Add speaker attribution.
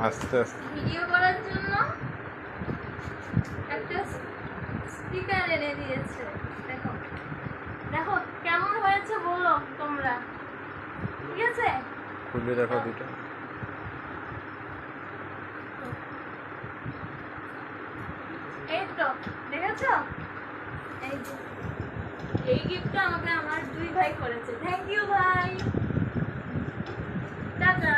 Speaker 1: আস্তে আস্তে
Speaker 2: ভিডিও করার জন্য একটা স্পিকার এনে দিয়েছে। দেখো দেখো কেমন হয়েছে বলো তোমরা, ঠিক আছে?
Speaker 1: খুলে দেখো দুটো।
Speaker 2: এই তো দেখেছো, এই যে এই গিফটটা আমাকে আমার দুই ভাই করেছে। থ্যাংক ইউ ভাই, টাটা।